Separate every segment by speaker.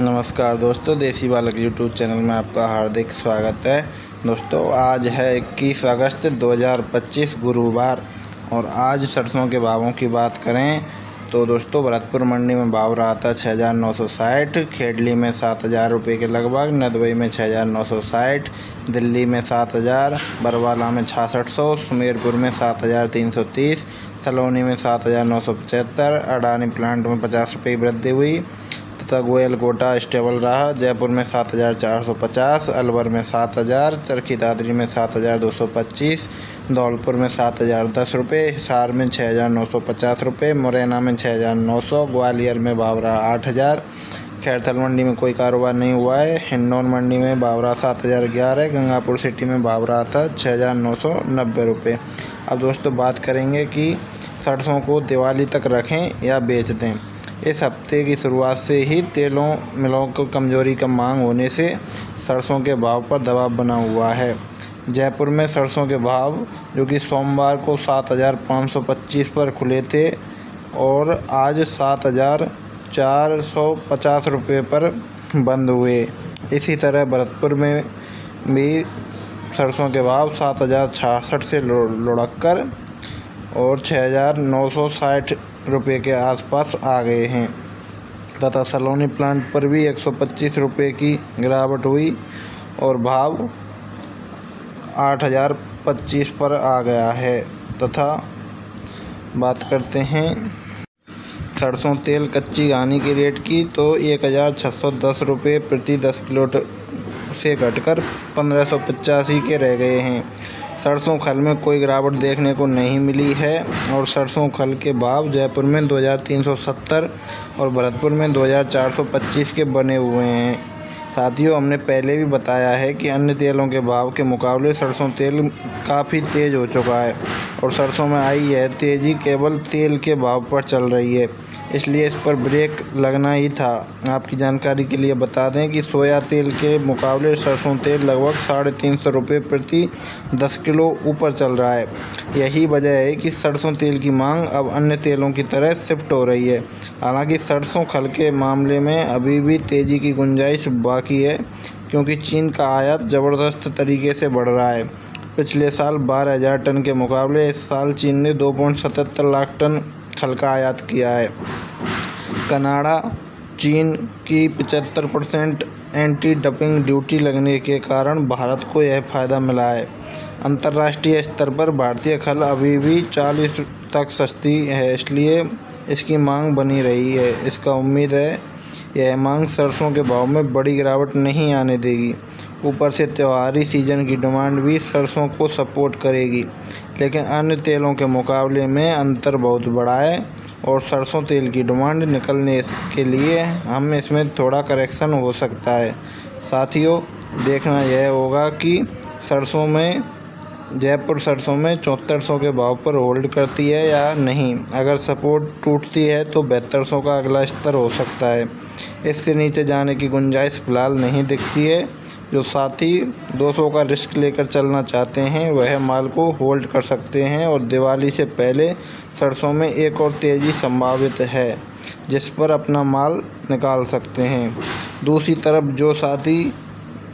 Speaker 1: नमस्कार दोस्तों, देसी बालक यूट्यूब चैनल में आपका हार्दिक स्वागत है। दोस्तों, आज है 21 अगस्त 2025 गुरुवार और आज सरसों के भावों की बात करें तो दोस्तों भरतपुर मंडी में भाव रहा था 6,960, खेडली में 7,000 रुपये के लगभग, नदबई में 6,960, दिल्ली में 7,000, बरवाला में 6,600, सुमेरपुर में 7,330, सलोनी में 7,975, अडानी प्लांट में 50 रुपये की वृद्धि हुई तथा गोयल कोटा स्टेबल रहा। जयपुर में 7,450, अलवर में 7,000, चरखी दादरी में 7,225, धौलपुर में 7,010 रुपये, हिसार में 6,950 रुपये, मुरैना में 6,900, ग्वालियर में भाव रहा 8,000। खैरथल मंडी में कोई कारोबार नहीं हुआ है। हिंडौन मंडी में भाव रहा 7,011, गंगापुर सिटी में भाव रहा था 6,990 रुपये। अब दोस्तों बात करेंगे कि सरसों को दिवाली तक रखें या बेच दें। इस हफ्ते की शुरुआत से ही तेलों मिलों को कमजोरी का मांग होने से सरसों के भाव पर दबाव बना हुआ है। जयपुर में सरसों के भाव जो कि सोमवार को 7,525 पर खुले थे और आज 7,450 रुपये पर बंद हुए। इसी तरह भरतपुर में भी सरसों के भाव 7,066 से लुढ़क कर और 6,960 रुपये के आसपास आ गए हैं तथा सलोनी प्लांट पर भी 125 रुपये की गिरावट हुई और भाव 8,025 पर आ गया है। तथा बात करते हैं सरसों तेल कच्ची घानी के रेट की तो 1,610 रुपये प्रति 10 किलो से घटकर 1,585 के रह गए हैं। सरसों खल में कोई गिरावट देखने को नहीं मिली है और सरसों खल के भाव जयपुर में 2,370 और भरतपुर में 2,425 के बने हुए हैं। साथियों, हमने पहले भी बताया है कि अन्य तेलों के भाव के मुकाबले सरसों तेल काफ़ी तेज़ हो चुका है और सरसों में आई यह तेज़ी केवल तेल के भाव पर चल रही है, इसलिए इस पर ब्रेक लगना ही था। आपकी जानकारी के लिए बता दें कि सोया तेल के मुकाबले सरसों तेल लगभग 350 रुपये प्रति 10 किलो ऊपर चल रहा है। यही वजह है कि सरसों तेल की मांग अब अन्य तेलों की तरह शिफ्ट हो रही है। हालांकि सरसों खल के मामले में अभी भी तेज़ी की गुंजाइश बाकी है क्योंकि चीन का आयात ज़बरदस्त तरीके से बढ़ रहा है। पिछले साल 12,000 टन के मुकाबले इस साल चीन ने 2.77 लाख टन खल का आयात किया है। कनाडा चीन की 75% एंटी डंपिंग ड्यूटी लगने के कारण भारत को यह फ़ायदा मिला है। अंतर्राष्ट्रीय स्तर पर भारतीय खल अभी भी 40 तक सस्ती है, इसलिए इसकी मांग बनी रही है। इसका उम्मीद है यह मांग सरसों के भाव में बड़ी गिरावट नहीं आने देगी। ऊपर से त्योहारी सीजन की डिमांड भी सरसों को सपोर्ट करेगी, लेकिन अन्य तेलों के मुकाबले में अंतर बहुत बड़ा है और सरसों तेल की डिमांड निकलने के लिए हम इसमें थोड़ा करेक्शन हो सकता है। साथियों, देखना यह होगा कि सरसों में जयपुर सरसों में 7400 के भाव पर होल्ड करती है या नहीं। अगर सपोर्ट टूटती है तो 7200 का अगला स्तर हो सकता है। इससे नीचे जाने की गुंजाइश फ़िलहाल नहीं दिखती है। जो साथी 200 का रिस्क लेकर चलना चाहते हैं वह माल को होल्ड कर सकते हैं और दिवाली से पहले सरसों में एक और तेज़ी संभावित है जिस पर अपना माल निकाल सकते हैं। दूसरी तरफ जो साथी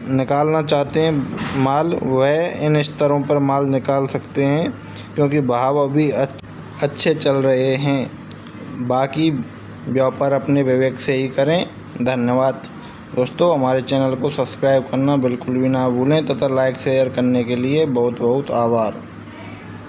Speaker 1: निकालना चाहते हैं माल, वह इन स्तरों पर माल निकाल सकते हैं क्योंकि भाव अभी अच्छे चल रहे हैं। बाकी व्यापार अपने विवेक से ही करें। धन्यवाद दोस्तों। हमारे चैनल को सब्सक्राइब करना बिल्कुल भी ना भूलें तथा लाइक शेयर करने के लिए बहुत बहुत आभार।